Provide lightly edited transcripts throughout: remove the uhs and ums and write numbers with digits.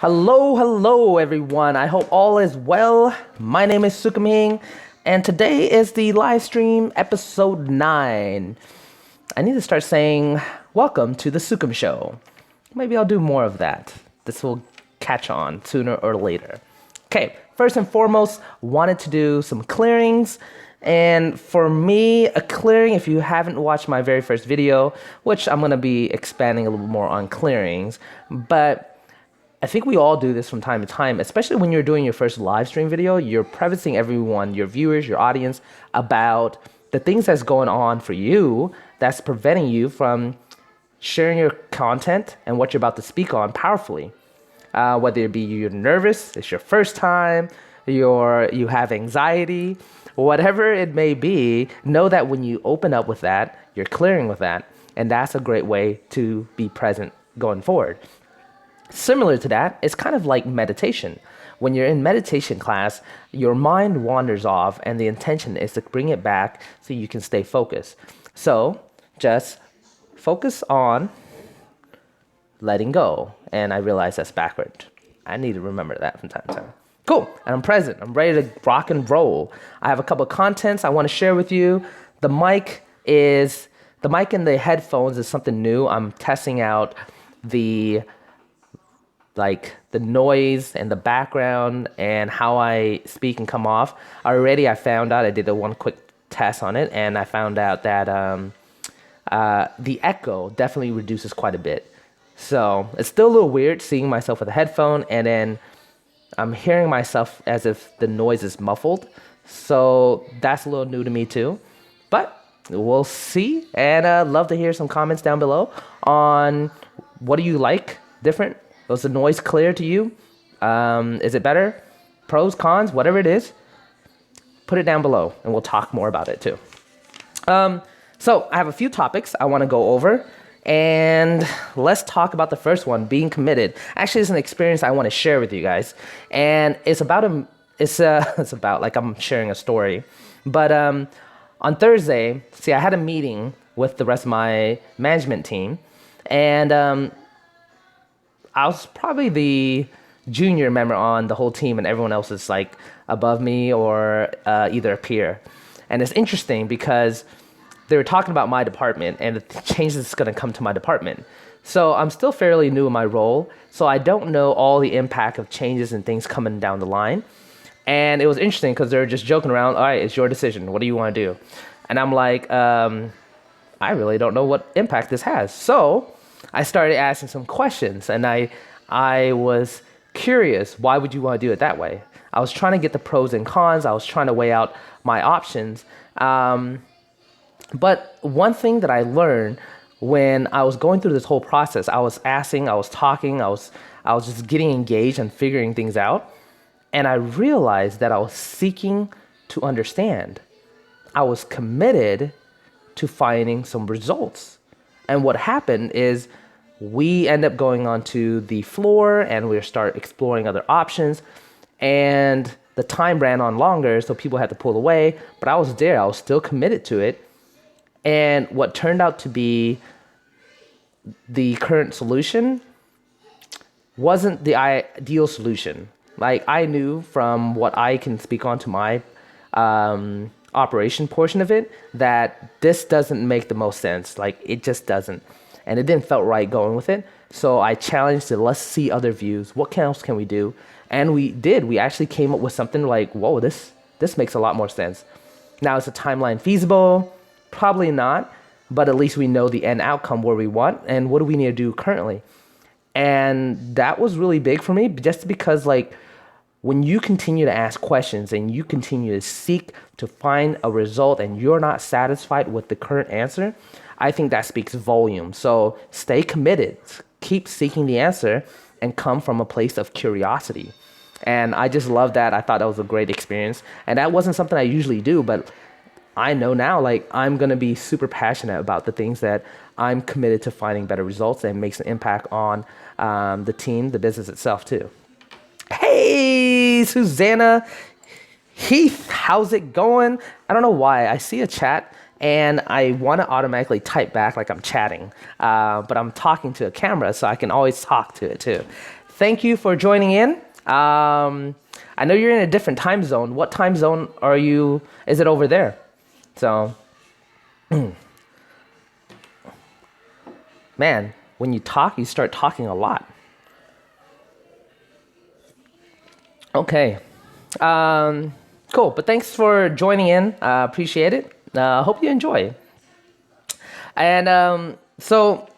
Hello everyone. I hope all is well. My name is SUKHUM, and today is the live stream episode 9. I need to start saying welcome to the SUKHUM show. Maybe I'll do more of that. This will catch on sooner or later. Okay, first and foremost, wanted to do some clearings. And for me, a clearing, if you haven't watched my very first video, which I'm going to be expanding a little more on clearings, but I think we all do this from time to time, especially when you're doing your first live stream video. You're prefacing everyone, your viewers, your audience, about the things that's going on for you that's preventing you from sharing your content and what you're about to speak on powerfully. Whether it be you're nervous, it's your first time, you have anxiety, whatever it may be, know that when you open up with that, you're clearing with that, and that's a great way to be present going forward. Similar to that, it's kind of like meditation. When you're in meditation class, your mind wanders off, and the intention is to bring it back so you can stay focused. So just focus on letting go. And I realize that's backward. I need to remember that from time to time. Cool, and I'm present. I'm ready to rock and roll. I have a couple of contents I want to share with you. The mic and the headphones is something new. I'm testing out the noise and the background and how I speak and come off. Already I found out, I did one quick test on it, and I found out that the echo definitely reduces quite a bit. So it's still a little weird seeing myself with a headphone, and then I'm hearing myself as if the noise is muffled. So that's a little new to me too. But we'll see, and I'd love to hear some comments down below on what do you like different. Was the noise clear to you? Is it better? Pros, cons, whatever it is, put it down below and we'll talk more about it too. So I have a few topics I want to go over, and let's talk about the first one, being committed. Actually, it's an experience I want to share with you guys, and it's about like I'm sharing a story. But on Thursday, I had a meeting with the rest of my management team, and I was probably the junior member on the whole team, and everyone else is like above me or either a peer. And it's interesting because they were talking about my department and the changes that's going to come to my department. So I'm still fairly new in my role, so I don't know all the impact of changes and things coming down the line. And it was interesting because they were just joking around. All right, it's your decision. What do you want to do? And I'm like, I really don't know what impact this has. So I started asking some questions, and I was curious, why would you want to do it that way? I was trying to get the pros and cons. I was trying to weigh out my options. But one thing that I learned when I was going through this whole process, I was asking, I was talking, I was just getting engaged and figuring things out. And I realized that I was seeking to understand. I was committed to finding some results. And what happened is we end up going onto the floor and we start exploring other options. And the time ran on longer, so people had to pull away. But I was there. I was still committed to it. And what turned out to be the current solution wasn't the ideal solution. Like, I knew from what I can speak on to my operation portion of it that this doesn't make the most sense. Like, it just doesn't. And it didn't felt right going with it. So I challenged it, let's see other views. What else can we do? And we did. We actually came up with something like, whoa, this makes a lot more sense. Now, is the timeline feasible? Probably not. But at least we know the end outcome where we want and what do we need to do currently. And that was really big for me, just because, like, when you continue to ask questions and you continue to seek to find a result and you're not satisfied with the current answer, I think that speaks volumes. So stay committed, keep seeking the answer, and come from a place of curiosity. And I just love that. I thought that was a great experience. And that wasn't something I usually do, but I know now, like, I'm going to be super passionate about the things that I'm committed to finding better results and makes an impact on the team, the business itself too. Hey, Susanna, Heath, how's it going? I don't know why. I see a chat and I want to automatically type back like I'm chatting, but I'm talking to a camera, so I can always talk to it too. Thank you for joining in. I know you're in a different time zone. What time zone are you? Is it over there? So, man, when you talk, you start talking a lot. Okay. Cool. But thanks for joining in. Appreciate it. Hope you enjoy. And so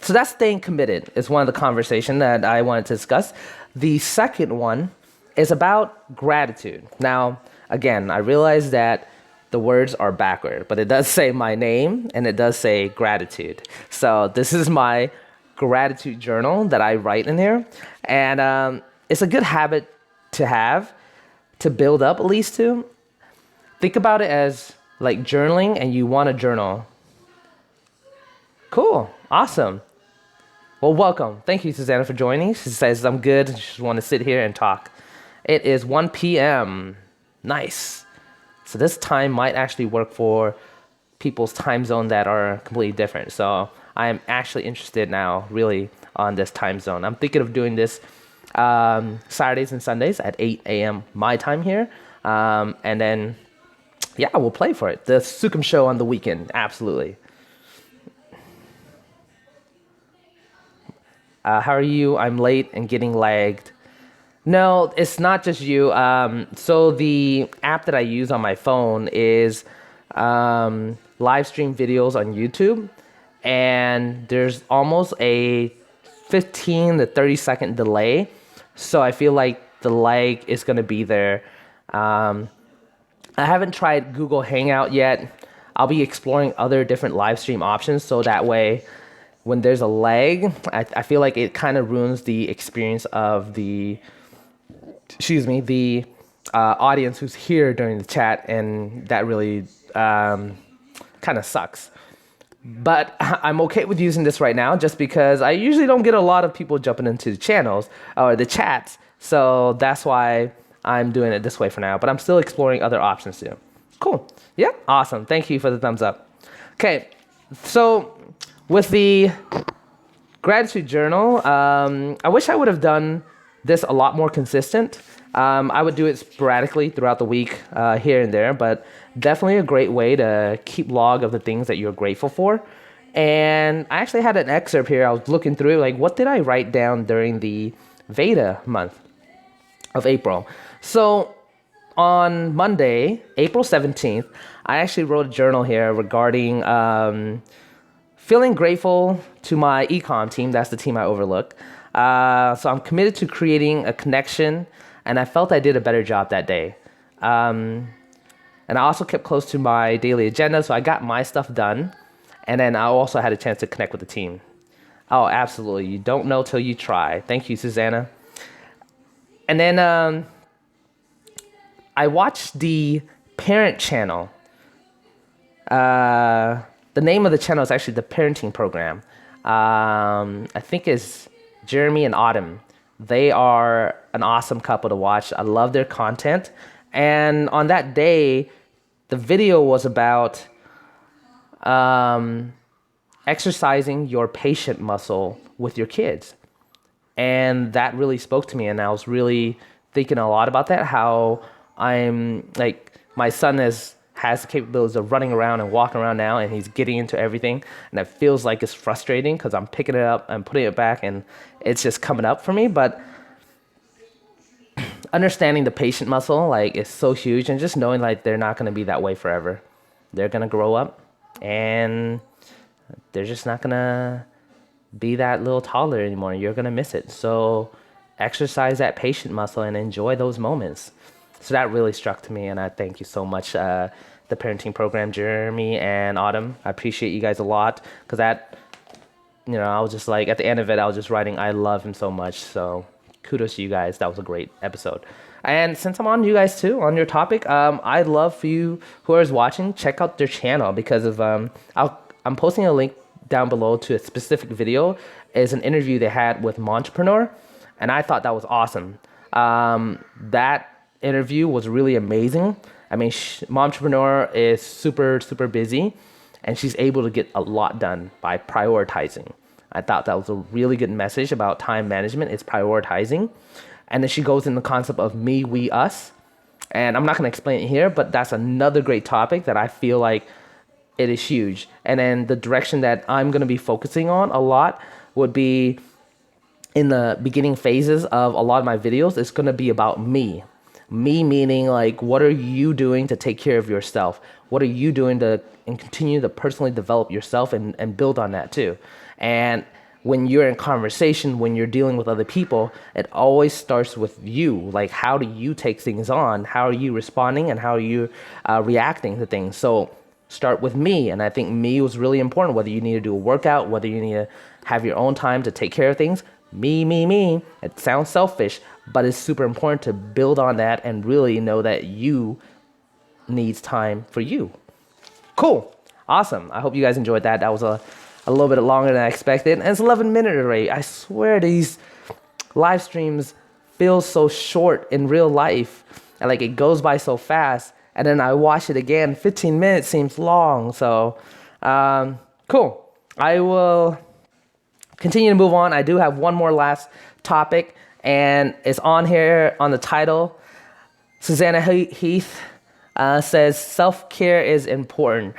that's staying committed is one of the conversation that I wanted to discuss. The second one is about gratitude. Now, again, I realize that the words are backward, but it does say my name and it does say gratitude. So this is my gratitude journal that I write in here. And it's a good habit to have, to build up at least to. Think about it as like journaling and you want a journal. Cool. Awesome. Well, welcome. Thank you, Susanna, for joining. She says, I'm good. She just want to sit here and talk. It is 1 p.m. Nice. So this time might actually work for people's time zone that are completely different. So I am actually interested now, really, on this time zone. I'm thinking of doing this Saturdays and Sundays at 8 a.m. my time here. And then, yeah, we'll play for it. The SUKHUM show on the weekend. Absolutely. How are you? I'm late and getting lagged. No, it's not just you. So the app that I use on my phone is live stream videos on YouTube. And there's almost a 15 to 30 second delay. So I feel like the lag is going to be there. I haven't tried Google Hangout yet. I'll be exploring other different live stream options. So that way, when there's a lag, I feel like it kind of ruins the experience of the audience who's here during the chat, and that really kind of sucks. But I'm okay with using this right now just because I usually don't get a lot of people jumping into the channels or the chats. So that's why I'm doing it this way for now. But I'm still exploring other options too. Cool. Yeah, awesome. Thank you for the thumbs up. Okay, so with the gratitude journal, I wish I would have done this a lot more consistent. I would do it sporadically throughout the week, here and there, but definitely a great way to keep log of the things that you're grateful for. And I actually had an excerpt here. I was looking through, like, what did I write down during the Veda month of April? So on Monday, April 17th, I actually wrote a journal here regarding feeling grateful to my ecom team. That's the team I overlook. So I'm committed to creating a connection, and I felt I did a better job that day. And I also kept close to my daily agenda, so I got my stuff done. And then I also had a chance to connect with the team. Oh, absolutely. You don't know till you try. Thank you, Susanna. And then I watched the parent channel. The name of the channel is actually the parenting program. I think it's Jeremy and Autumn. They are an awesome couple to watch. I love their content. And on that day, the video was about exercising your patient muscle with your kids. And that really spoke to me. And I was really thinking a lot about that, how I'm like, my son has the capabilities of running around and walking around now, and he's getting into everything. And it feels like it's frustrating because I'm picking it up and putting it back, and it's just coming up for me. But understanding the patient muscle, like, is so huge, and just knowing like they're not going to be that way forever. They're going to grow up, and they're just not going to be that little toddler anymore. You're going to miss it. So exercise that patient muscle and enjoy those moments. So that really struck to me, and I thank you so much, the parenting program, Jeremy and Autumn. I appreciate you guys a lot, because that, I was just like, at the end of it, I was just writing, I love him so much. So kudos to you guys. That was a great episode. And since I'm on you guys too, on your topic, I'd love for you who are watching, check out their channel, because of I'm posting a link down below to a specific video. Is an interview they had with Entrepreneur, and I thought that was awesome. That interview was really amazing. I mean, Entrepreneur is super, super busy, and she's able to get a lot done by prioritizing. I thought that was a really good message about time management. It's prioritizing. And then she goes in the concept of me, we, us. And I'm not going to explain it here, but that's another great topic that I feel like it is huge. And then the direction that I'm going to be focusing on a lot would be in the beginning phases of a lot of my videos. It's going to be about me. Me meaning like, what are you doing to take care of yourself? What are you doing to and continue to personally develop yourself and build on that too? And when you're in conversation, when you're dealing with other people, it always starts with you. Like, how do you take things on? How are you responding and how are you reacting to things? So start with me. And I think me was really important, whether you need to do a workout, whether you need to have your own time to take care of things. Me. It sounds selfish, but it's super important to build on that and really know that you needs time for you. Cool. Awesome. I hope you guys enjoyed that. That was a little bit longer than I expected. And it's 11 minutes already. I swear these live streams feel so short in real life. And like it goes by so fast. And then I watch it again. 15 minutes seems long. So cool. I will continue to move on. I do have one more last topic. And it's on here on the title. Susanna Heath says self-care is important.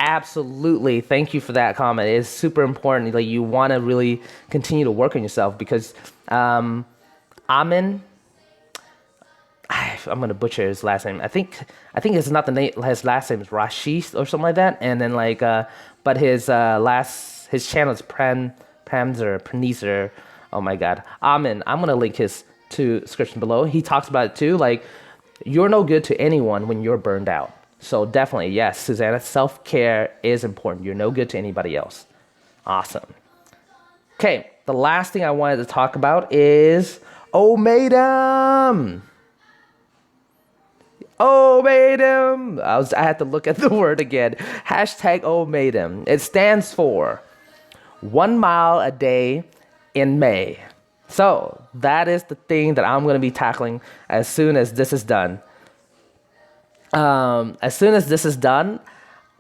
Absolutely. Thank you for that comment. It is super important. Like, you want to really continue to work on yourself because I'm going to butcher his last name. I think it's not the name. His last name is Rashid or something like that. And then like, but his channel is Panesar. Oh my God. Amin. I'm going to link his to description below. He talks about it too. Like, you're no good to anyone when you're burned out. So definitely, yes, Susanna, self-care is important. You're no good to anybody else. Awesome. Okay, the last thing I wanted to talk about is Omadam. Omadam. I had to look at the word again. Hashtag Omadam. It stands for 1 mile a day in May. So that is the thing that I'm going to be tackling as soon as this is done. As soon as this is done,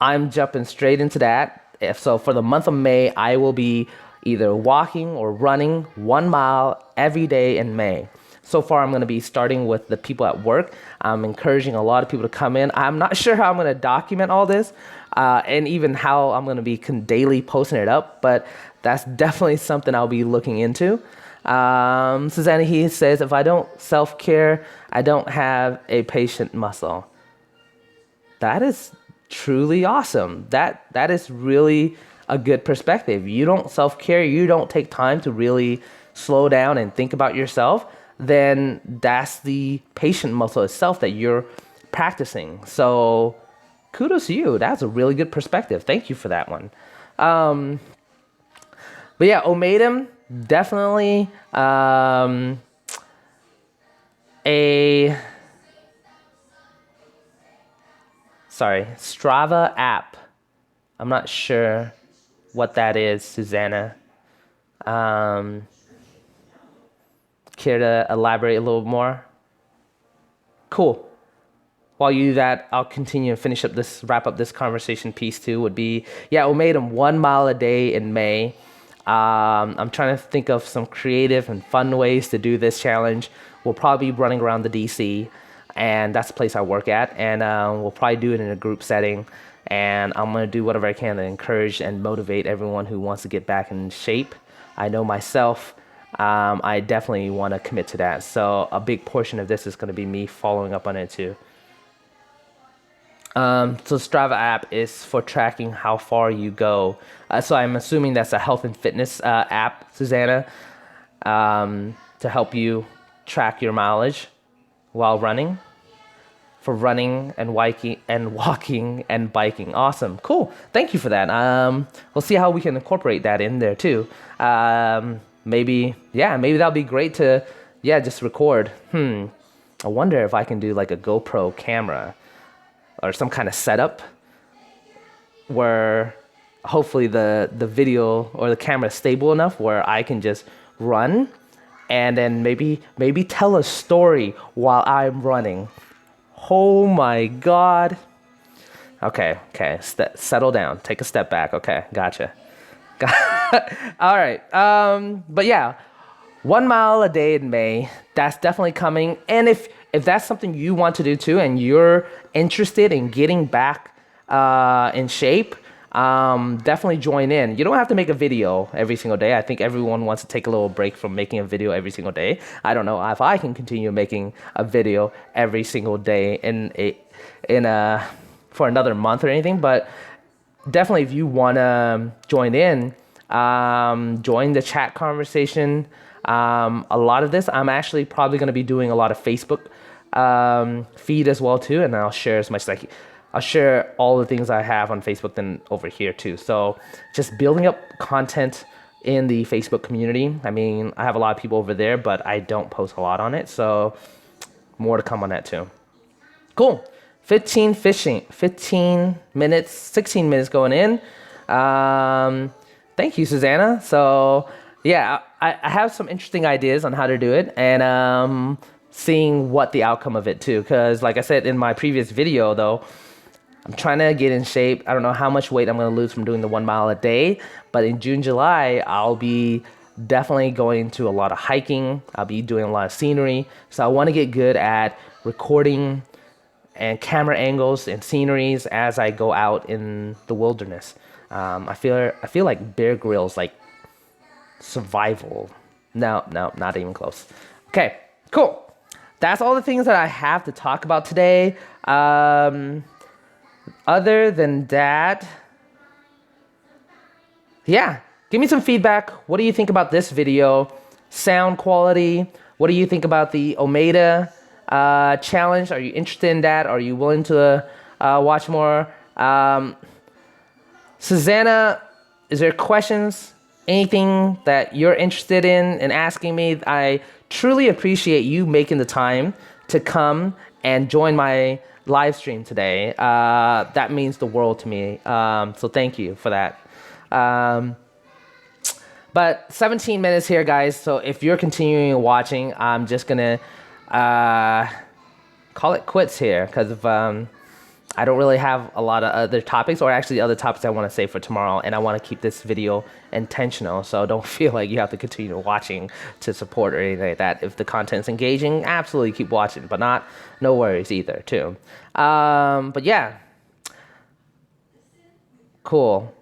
I'm jumping straight into that. So for the month of May, I will be either walking or running 1 mile every day in May. So far, I'm going to be starting with the people at work. I'm encouraging a lot of people to come in. I'm not sure how I'm going to document all this and even how I'm going to be daily posting it up, but that's definitely something I'll be looking into. Susanna Heath says, if I don't self-care, I don't have a patient muscle. That is truly awesome. That is really a good perspective. You don't self-care, you don't take time to really slow down and think about yourself, then that's the patient muscle itself that you're practicing. So kudos to you. That's a really good perspective. Thank you for that one. But yeah, Omadam, definitely Strava app. I'm not sure what that is, Susanna. Care to elaborate a little more? Cool. While you do that, I'll continue and wrap up this conversation piece too. Would be, yeah, Omadam 1 mile a day in May. I'm trying to think of some creative and fun ways to do this challenge. We'll probably be running around the DC, and that's the place I work at, and we'll probably do it in a group setting, and I'm going to do whatever I can to encourage and motivate everyone who wants to get back in shape. I know myself, I definitely want to commit to that, so a big portion of this is going to be me following up on it too. So Strava app is for tracking how far you go. So I'm assuming that's a health and fitness app, Susanna, to help you track your mileage while running, for running and walking and biking. Awesome. Cool. Thank you for that. We'll see how we can incorporate that in there too. Maybe that'll be great to, just record. I wonder if I can do like a GoPro camera or some kind of setup where hopefully the video or the camera is stable enough where I can just run and then maybe tell a story while I'm running. Oh my God. Okay, okay. Settle down. Take a step back. Okay, gotcha. All right. But yeah, 1 mile a day in May. That's definitely coming. And if that's something you want to do too, and you're interested in getting back in shape, definitely join in. You don't have to make a video every single day. I think everyone wants to take a little break from making a video every single day. I don't know if I can continue making a video every single day for another month or anything, but definitely if you want to join in, join the chat conversation. A lot of this, I'm actually probably going to be doing a lot of Facebook feed as well too, and I'll share as much as I'll share all the things I have on Facebook then over here too. So just building up content in the Facebook community. I mean, I have a lot of people over there, but I don't post a lot on it. So more to come on that too. Cool. 15 minutes, 16 minutes going in. Thank you, Susanna. So yeah, I have some interesting ideas on how to do it, and seeing what the outcome of it too. Because like I said in my previous video though, I'm trying to get in shape. I don't know how much weight I'm going to lose from doing the 1 mile a day, but in June, July, I'll be definitely going to a lot of hiking. I'll be doing a lot of scenery. So I want to get good at recording and camera angles and sceneries as I go out in the wilderness. I feel like Bear Grylls, like survival. No, not even close. Okay, cool. That's all the things that I have to talk about today. Other than that, yeah, give me some feedback. What do you think about this video? Sound quality? What do you think about the Omeda challenge? Are you interested in that? Are you willing to watch more? Susanna, is there questions? Anything that you're interested in asking me? I truly appreciate you making the time to come and join my live stream today. That means the world to me. So thank you for that. But 17 minutes here, guys. So if you're continuing watching, I'm just gonna call it quits here, because I don't really have a lot of other topics, or actually other topics I want to save for tomorrow, and I want to keep this video intentional, so don't feel like you have to continue watching to support or anything like that. If the content's engaging, absolutely keep watching, but no worries either too. But yeah, cool.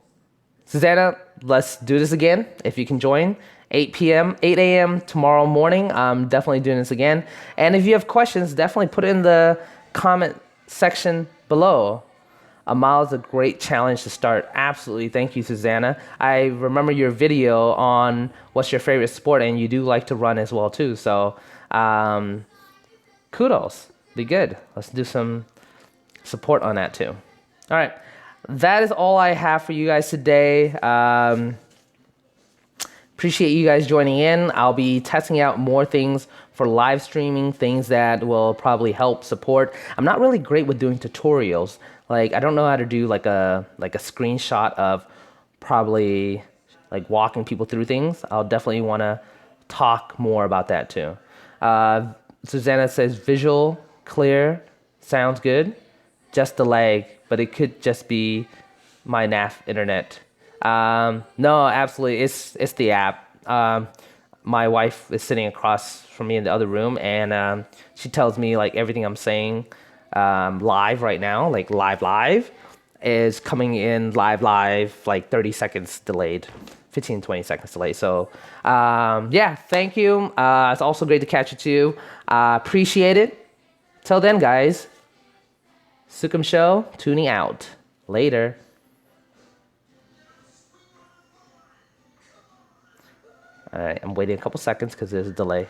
Susanna, let's do this again if you can join. 8 a.m. tomorrow morning. I'm definitely doing this again. And if you have questions, definitely put it in the comment section below. A mile is a great challenge to start. Absolutely. Thank you, Susanna. I remember your video on what's your favorite sport, and you do like to run as well too. So kudos. Be good. Let's do some support on that too. All right. That is all I have for you guys today. Appreciate you guys joining in. I'll be testing out more things for live streaming, things that will probably help support. I'm not really great with doing tutorials. Like, I don't know how to do like a screenshot of probably like walking people through things. I'll definitely want to talk more about that too. Susanna says visual, clear, sounds good. Just the lag, but it could just be my NAF internet. No, absolutely. It's the app. My wife is sitting across from me in the other room, and she tells me like everything I'm saying live right now, like live, is coming in live, like 30 seconds delayed, 15, 20 seconds delayed. So yeah, thank you. It's also great to catch you too. Appreciate it. Till then, guys, SUKHUM Show, tuning out. Later. All right, I'm waiting a couple seconds because there's a delay.